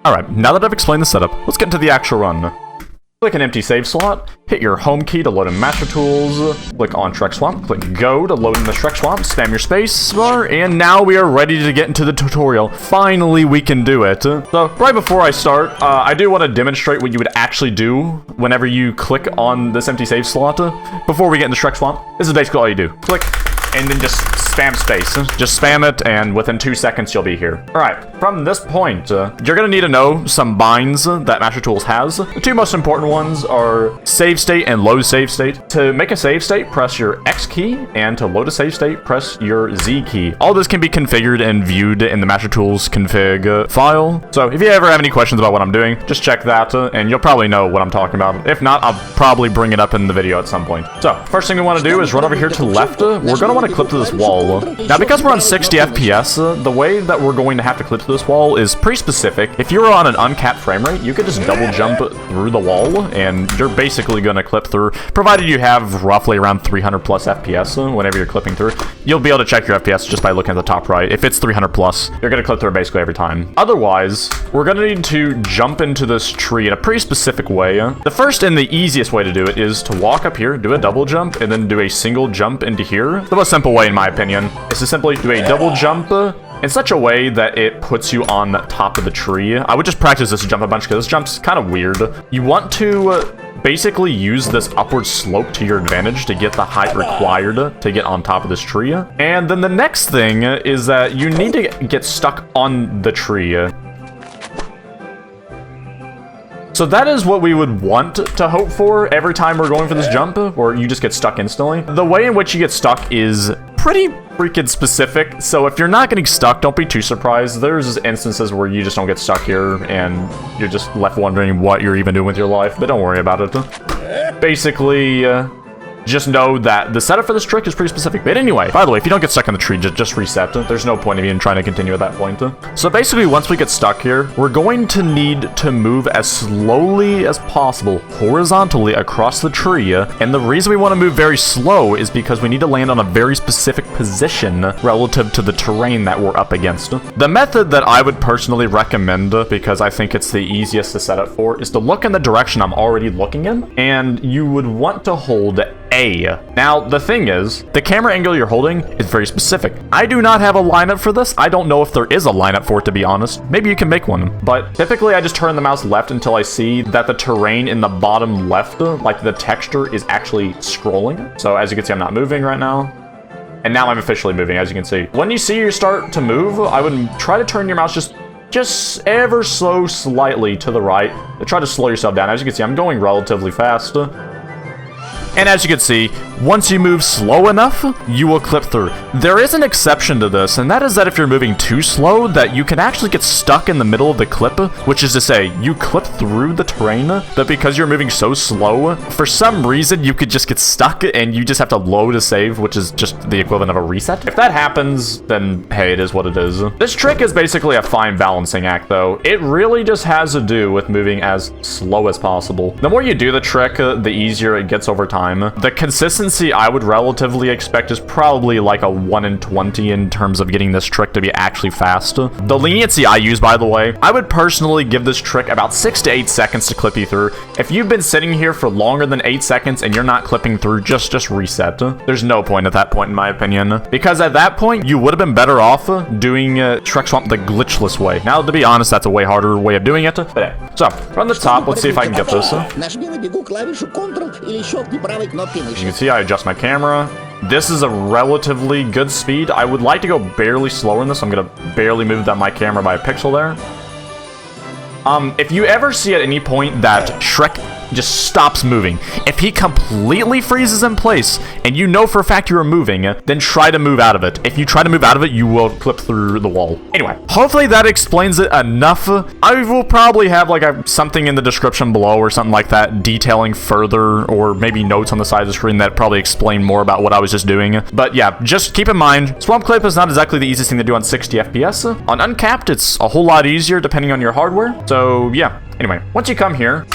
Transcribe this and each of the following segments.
Alright, now that I've explained the setup, let's get into the actual run. Click an empty save slot, hit your home key to load in Master Tools, click on Shrek Swamp, click Go to load in the Shrek Swamp, spam your space bar, and now we are ready to get into the tutorial. Finally, we can do it. So, right before I start, I do want to demonstrate what you would actually do whenever you click on this empty save slot. Before we get into Shrek Swamp, this is basically all you do. Click, and then just spam space. Just spam it, and within 2 seconds, you'll be here. Alright, from this point, you're gonna need to know some binds that Master Tools has. The two most important ones are save state and load save state. To make a save state, press your X key, and to load a save state, press your Z key. All this can be configured and viewed in the Master Tools config file. So if you ever have any questions about what I'm doing, just check that, and you'll probably know what I'm talking about. If not, I'll probably bring it up in the video at some point. So, first thing we want to do is run over here to the left. We're going to want to clip to this wall. Now, because we're on 60 FPS, the way that we're going to have to clip to this wall is pretty specific. If you were on an uncapped frame rate, you could just double jump through the wall, and you're basically going to clip through, provided you have roughly around 300 plus FPS whenever you're clipping through. You'll be able to check your FPS just by looking at the top right. If it's 300 plus, you're going to clip through basically every time. Otherwise, we're going to need to jump into this tree in a pretty specific way. The first and the easiest way to do it is to walk up here, do a double jump, and then do a single jump into here. The most simple way, in my opinion, is to simply do a double jump in such a way that it puts you on top of the tree. I would just practice this jump a bunch because this jump's kind of weird. You want to basically use this upward slope to your advantage to get the height required to get on top of this tree. And then the next thing is that you need to get stuck on the tree. So that is what we would want to hope for every time we're going for this jump, or you just get stuck instantly. The way in which you get stuck is pretty freaking specific, so if you're not getting stuck, don't be too surprised. There's instances where you just don't get stuck here, and you're just left wondering what you're even doing with your life, but don't worry about it. Basically, just know that the setup for this trick is pretty specific. But anyway, by the way, if you don't get stuck in the tree, just reset. There's no point of even trying to continue at that point. So basically, once we get stuck here, we're going to need to move as slowly as possible horizontally across the tree. And the reason we want to move very slow is because we need to land on a very specific position relative to the terrain that we're up against. The method that I would personally recommend, because I think it's the easiest to set up for, is to look in the direction I'm already looking in. And you would want to hold A. Now, the thing is, the camera angle you're holding is very specific. I do not have a lineup for this. I don't know if there is a lineup for it, to be honest. Maybe you can make one. But typically, I just turn the mouse left until I see that the terrain in the bottom left, like the texture, is actually scrolling. So as you can see, I'm not moving right now. And now I'm officially moving, as you can see. When you see you start to move, I would try to turn your mouse just ever so slightly to the right. Try to slow yourself down. As you can see, I'm going relatively fast. And as you can see, once you move slow enough, you will clip through. There is an exception to this, and that is that if you're moving too slow, that you can actually get stuck in the middle of the clip, which is to say, you clip through the terrain, but because you're moving so slow, for some reason, you could just get stuck, and you just have to load a save, which is just the equivalent of a reset. If that happens, then hey, it is what it is. This trick is basically a fine balancing act, though. It really just has to do with moving as slow as possible. The more you do the trick, the easier it gets over time. The consistency I would relatively expect is probably like a 1 in 20 in terms of getting this trick to be actually fast. The leniency I use, by the way, I would personally give this trick about 6 to 8 seconds to clip you through. If you've been sitting here for longer than 8 seconds and you're not clipping through, just reset. There's no point at that point, in my opinion, because at that point, you would have been better off doing Shrek Swamp the glitchless way. Now, to be honest, that's a way harder way of doing it. But hey, so, from the top, let's see if I can get this. As you can see, I adjust my camera. This is a relatively good speed. I would like to go barely slower in this. I'm gonna barely move my camera by a pixel there. If you ever see at any point that Shrek just stops moving, if he completely freezes in place and you know for a fact you are moving, then try to move out of it. If you try to move out of it, you will clip through the wall. Anyway, hopefully that explains it enough. I will probably have like something in the description below or something like that detailing further, or maybe notes on the side of the screen that probably explain more about what I was just doing. But yeah, just keep in mind, Swamp Clip is not exactly the easiest thing to do on 60 FPS. On Uncapped, it's a whole lot easier depending on your hardware. So yeah. Anyway, once you come here,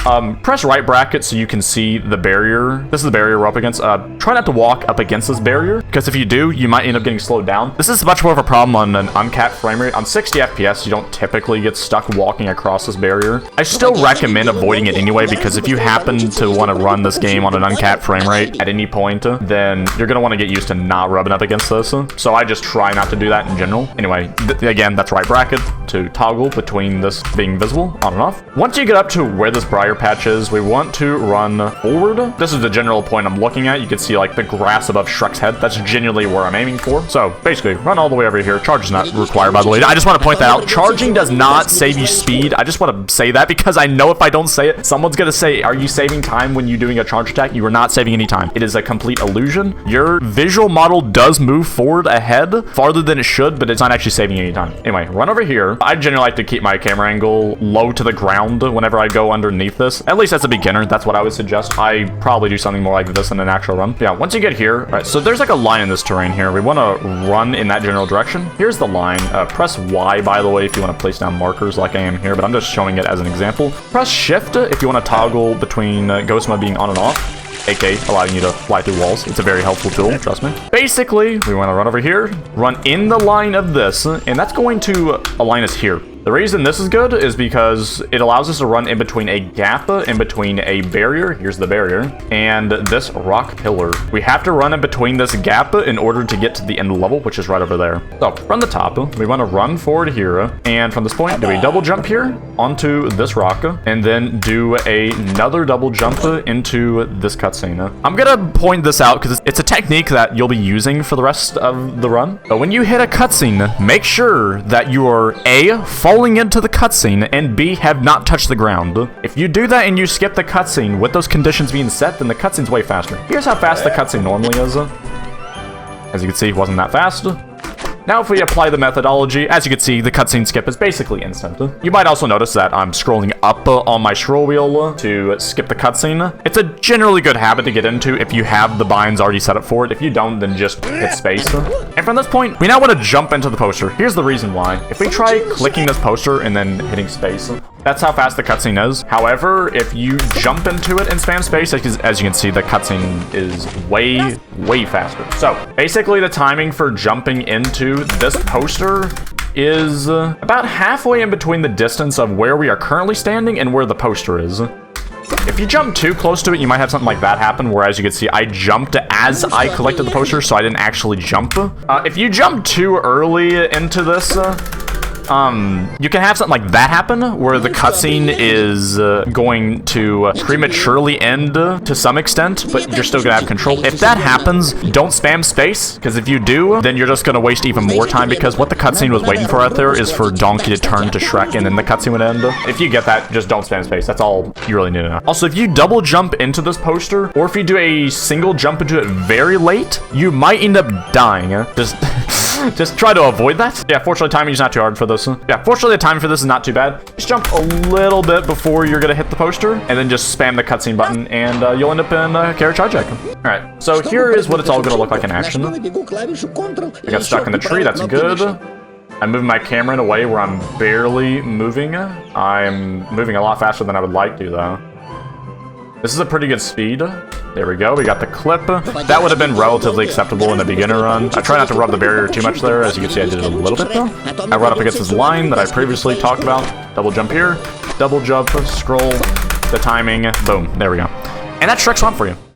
press right bracket so you can see the barrier. This is the barrier we're up against. Try not to walk up against this barrier. because if you do, you might end up getting slowed down. This is much more of a problem on an uncapped frame rate. On 60 FPS, you don't typically get stuck walking across this barrier. I still recommend avoiding it anyway, because if you happen to want to run this game on an uncapped frame rate at any point, then you're going to want to get used to not rubbing up against this. So I just try not to do that in general. Anyway, again, that's right bracket to toggle between this being visible on and off. Once you get up to where this briar patch is, we want to run forward. This is the general point I'm looking at. You can see like the grass above Shrek's head. That's genuinely where I'm aiming for. So basically, run all the way over here. Charge is not required, by the way. I just want to point that out. Charging does not save you speed. I just want to say that because I know if I don't say it, someone's going to say, are you saving time when you're doing a charge attack? You are not saving any time. It is a complete illusion. Your visual model does move forward ahead farther than it should, but it's not actually saving any time. Anyway, run over here. I generally like to keep my camera angle low to the ground whenever I go underneath this. At least as a beginner, that's what I would suggest. I probably do something more like this in an actual run. Yeah, once you get here, all right, so there's like a line in this terrain here. We want to run in that general direction. Here's the line. Press Y, by the way, if you want to place down markers like I am here, but I'm just showing it as an example. Press Shift if you want to toggle between ghost mode being on and off, aka allowing you to fly through walls. It's a very helpful tool, trust me. Basically, we want to run over here, run in the line of this, and that's going to align us here. The reason this is good is because it allows us to run in between a gap, in between a barrier, here's the barrier, and this rock pillar. We have to run in between this gap in order to get to the end of the level, which is right over there. So, from the top, we want to run forward here, and from this point, do we double jump here onto this rock, and then do another double jump into this cutscene. I'm gonna point this out because it's a technique that you'll be using for the rest of the run. But when you hit a cutscene, make sure that you are A, falling into the cutscene, and B, have not touched the ground. If you do that and you skip the cutscene with those conditions being set, then the cutscene's way faster. Here's how fast the cutscene normally is. As you can see, it wasn't that fast. Now, if we apply the methodology, as you can see, the cutscene skip is basically instant. You might also notice that I'm scrolling up on my scroll wheel to skip the cutscene. It's a generally good habit to get into if you have the binds already set up for it. If you don't, then just hit space. And from this point, we now want to jump into the poster. Here's the reason why. If we try clicking this poster and then hitting space, that's how fast the cutscene is. However, if you jump into it and spam space, as you can see, the cutscene is way faster. So, basically, the timing for jumping into this poster is about halfway in between the distance of where we are currently standing and where the poster is. If you jump too close to it, you might have something like that happen, where as you can see, I jumped as I collected the poster, so I didn't actually jump. If you jump too early into this, you can have something like that happen, where the cutscene is going to prematurely end to some extent, but you're still gonna have control. If that happens, don't spam space, because if you do, then you're just gonna waste even more time, because what the cutscene was waiting for out there is for Donkey to turn to Shrek, and then the cutscene would end. If you get that, just don't spam space. That's all you really need to know. Also, if you double jump into this poster, or if you do a single jump into it very late, you might end up dying. Just try to avoid that. Yeah, fortunately, timing is not too hard for this. Yeah, fortunately, the timing for this is not too bad. Just jump a little bit before you're gonna hit the poster, and then just spam the cutscene button, and you'll end up in Carrot Charge Jack. All right, so here is what it's all gonna look like in action. I got stuck in the tree, that's good. I'm moving my camera in a way where I'm barely moving. I'm moving a lot faster than I would like to, though. This is a pretty good speed. There we go, we got the clip. That would have been relatively acceptable in a beginner run. I try not to rub the barrier too much there. As you can see, I did it a little bit though. I run up against this line that I previously talked about. Double jump here, double jump, scroll, the timing, boom, there we go. And that's Shrek Swamp for you.